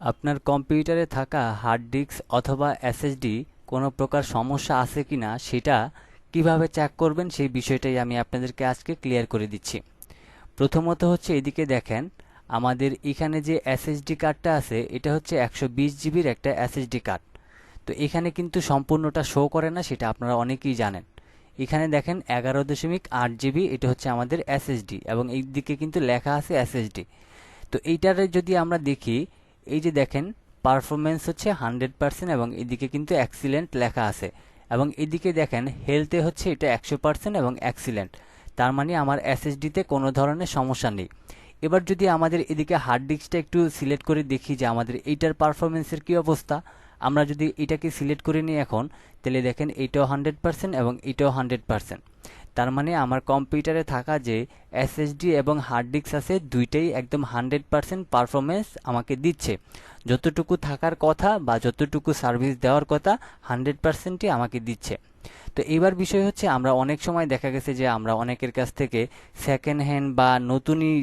আপনার কম্পিউটারে থাকা হার্ড ডিস্ক অথবা এসএসডি কোনো প্রকার সমস্যা আছে কিনা সেটা কিভাবে চেক করবেন সেই বিষয়টাই আমি আপনাদেরকে আজকে ক্লিয়ার করে দিচ্ছি। প্রথমত হচ্ছে এদিকে দেখেন, আমাদের এখানে যে এসএসডি কার্ডটা আছে এটা হচ্ছে 120 জিবির একটা এসএসডি কার্ড। তো এখানে কিন্তু সম্পূর্ণটা শো করে না, সেটা আপনারা অনেকেই জানেন। এখানে দেখেন 11.8 জিবি, এটা হচ্ছে আমাদের এসএসডি এবং এই দিকে কিন্তু লেখা আছে এসএসডি। তো এইটারে যদি আমরা দেখি, এই যে দেখেন পারফরমেন্স হচ্ছে 100% এবং এদিকে কিন্তু এক্সিলেন্ট লেখা আছে, এবং এদিকে দেখেন হেলথে হচ্ছে এটা 100% এবং এক্সিলেন্ট। তার মানে আমার এসএসডিতে কোনো ধরনের সমস্যা নেই। এবার যদি আমাদের এদিকে হার্ড ডিস্কটা একটু সিলেক্ট করে দেখি যে আমাদের এইটার পারফরমেন্সের কী অবস্থা, আমরা যদি এটাকে সিলেক্ট করে নিই এখন, তাহলে দেখেন এইটাও 100% এবং এটাও 100%। তার মানে আমার কম্পিউটারে থাকা যে এসএসডি এবং হার্ড ডিস্ক আছে দুইটাই একদম 100% পারফরমেন্স আমাকে দিচ্ছে। যতটুকু থাকার কথা বা যতটুকু সার্ভিস দেওয়ার কথা 100%ই আমাকে দিচ্ছে। তো এবার বিষয় হচ্ছে, আমরা অনেক সময় দেখা গেছে যে আমরা অনেকের কাছ থেকে সেকেন্ড হ্যান্ড বা নতুনই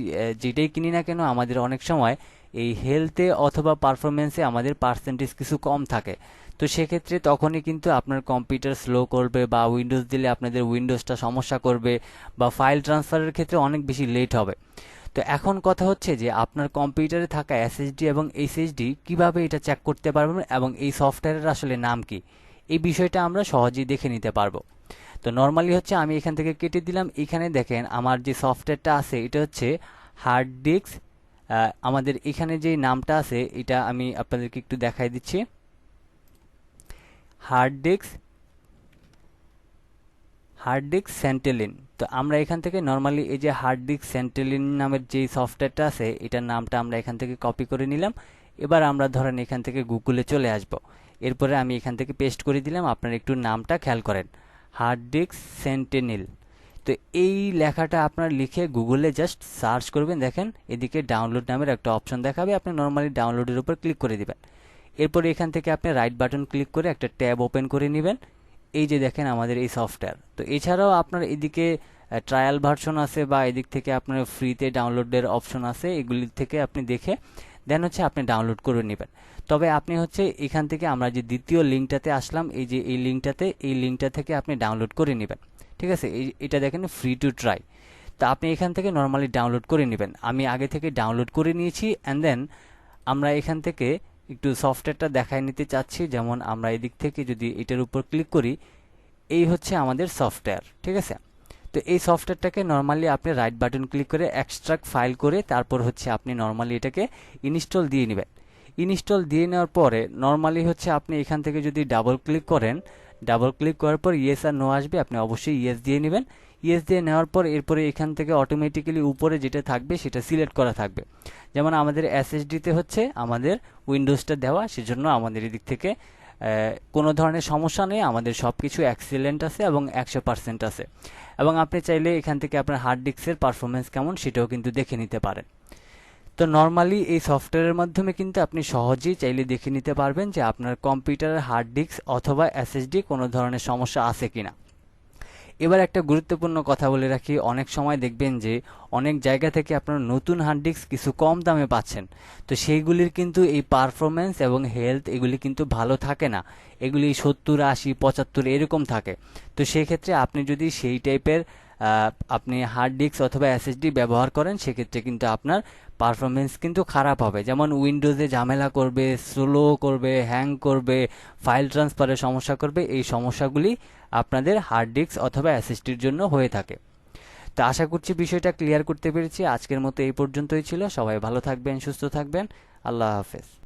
যেটাই কিনি না কেন, আমাদের অনেক সময় এই হেলথে অথবা পারফরমেন্সে আমাদের পার্সেন্টেজ কিছু কম থাকে। তো সেক্ষেত্রে তখনই কিন্তু আপনার কম্পিউটার স্লো করবে বা উইন্ডোজ দিলে আপনাদের উইন্ডোজটা সমস্যা করবে বা ফাইল ট্রান্সফারের ক্ষেত্রে অনেক বেশি লেট হবে। তো এখন কথা হচ্ছে যে আপনার কম্পিউটারে থাকা এসএসডি এবং এইচএসডি কিভাবে এটা চেক করতে পারবেন এবং এই সফটওয়্যারের আসলে নাম কি, এই বিষয়টা আমরা সহজেই দেখে নিতে পারবো। তো নর্মালি হচ্ছে আমি এখান থেকে কেটে দিলাম। এখানে দেখেন আমার যে সফটওয়্যারটা আছে এটা হচ্ছে হার্ড ডিস্ক। আমাদের এখানে যে নামটা আছে এটা আমি আপনাদেরকে একটু দেখাই দিচ্ছি, হার্ড ডিস্ক সেন্টেলিন। তো আমরা এখান থেকে নর্মালি এই যে হার্ড ডিস্ক সেন্টেলিন নামের যে সফটওয়্যারটা আছে এটার নামটা আমরা এখান থেকে কপি করে নিলাম। এবার আমরা ধরেন এখান থেকে গুগলে চলে আসব, এরপরে আমি এখান থেকে পেস্ট করে দিলাম। আপনারা একটু নামটা খেয়াল করেন, হার্ড ডিস্ক সেন্টেনিল। তো এই লেখাটা আপনার লিখে গুগলে জাস্ট সার্চ করবেন, দেখেন এদিকে ডাউনলোড নামের একটা অপশন দেখাবে, আপনি নর্মালি ডাউনলোডের উপর ক্লিক করে দিবেন। এরপরে এখান থেকে আপনি রাইট বাটন ক্লিক করে একটা ট্যাব ওপেন করে নেবেন। এই যে দেখেন আমাদের এই সফটওয়্যার। তো এছাড়াও আপনার এদিকে ট্রায়াল ভার্সন আছে বা এদিক থেকে আপনার ফ্রিতে ডাউনলোডের অপশন আছে, এগুলি থেকে আপনি দেখে দেন হচ্ছে আপনি ডাউনলোড করে নেবেন। তবে আপনি হচ্ছে এখান থেকে আমরা যে দ্বিতীয় লিঙ্কটাতে আসলাম, এই যে এই লিঙ্কটা থেকে আপনি ডাউনলোড করে নেবেন। ঠিক আছে, এটা দেখেন ফ্রি টু ট্রাই। তো আপনি এখান থেকে নর্মালি ডাউনলোড করে নেবেন। আমি আগে থেকে ডাউনলোড করে নিয়েছি, অ্যান্ড দেন আমরা এখান থেকে একটু সফটওয়্যারটা দেখায় নিতে চাচ্ছি। যেমন আমরা এদিক থেকে যদি এটার উপর ক্লিক করি, এই হচ্ছে আমাদের সফটওয়্যার। ঠিক আছে, তো এই সফটওয়্যারটাকে নর্মালি আপনি রাইট বাটন ক্লিক করে এক্সট্রাক্ট ফাইল করে তারপর হচ্ছে আপনি নর্মালি এটাকে ইনস্টল দিয়ে নেবেন। ইনস্টল দিয়ে নেওয়ার পরে নর্মালি হচ্ছে আপনি এখান থেকে যদি ডাবল ক্লিক করেন, ডাবল ক্লিক করার পর ইয়েস আর নো আসবে, আপনি অবশ্যই ইয়েস দিয়ে নেবেন। ইয়েস দিয়ে নেওয়ার পর এরপরে এখান থেকে অটোমেটিক্যালি উপরে যেটা থাকবে সেটা সিলেক্ট করা থাকবে। যেমন আমাদের এসএসডিতে হচ্ছে আমাদের উইন্ডোজটা দেওয়া, সেজন্য আমাদের এদিক থেকে কোনো ধরনের সমস্যা নেই, আমাদের সব কিছু এক্সিলেন্ট আছে এবং 100% আছে। এবং আপনি চাইলে এখান থেকে আপনার হার্ড ডিস্কের পারফরমেন্স কেমন সেটাও কিন্তু দেখে নিতে পারেন। তো নর্মালি এই সফটওয়্যারের মাধ্যমে কিন্তু আপনি সহজেই চাইলে দেখে নিতে পারবেন যে আপনার কম্পিউটারের হার্ড ডিস্ক অথবা এসএসডি কোনো ধরনের সমস্যা আছে কিনা। এবার একটা গুরুত্বপূর্ণ কথা বলে রাখি, অনেক সময় দেখবেন যে অনেক জায়গা থেকে আপনারা নতুন হার্ড ডিস্ক কিছু কম দামে পাচ্ছেন। তো সেইগুলির কিন্তু এই পারফরমেন্স এবং হেলথ এগুলি কিন্তু ভালো থাকে না, এগুলি 70, 80, 75 এরকম থাকে। তো সেই ক্ষেত্রে আপনি যদি সেই টাইপের আপনি হার্ড ডিস্ক অথবা এসএসডি ব্যবহার করেন, সেক্ষেত্রে কিন্তু আপনার পারফরমেন্স কিন্তু খারাপ হবে। যেমন উইন্ডোজে ঝামেলা করবে, স্লো করবে, হ্যাং করবে, ফাইল ট্রান্সফারের সমস্যা করবে, এই সমস্যাগুলি আপনাদের হার্ড ডিস্ক অথবা এসএসডির জন্য হয়ে থাকে। তো আশা করছি বিষয়টা ক্লিয়ার করতে পেরেছি। আজকের মতো এই পর্যন্তই ছিল। সবাই ভালো থাকবেন, সুস্থ থাকবেন। আল্লাহ হাফেজ।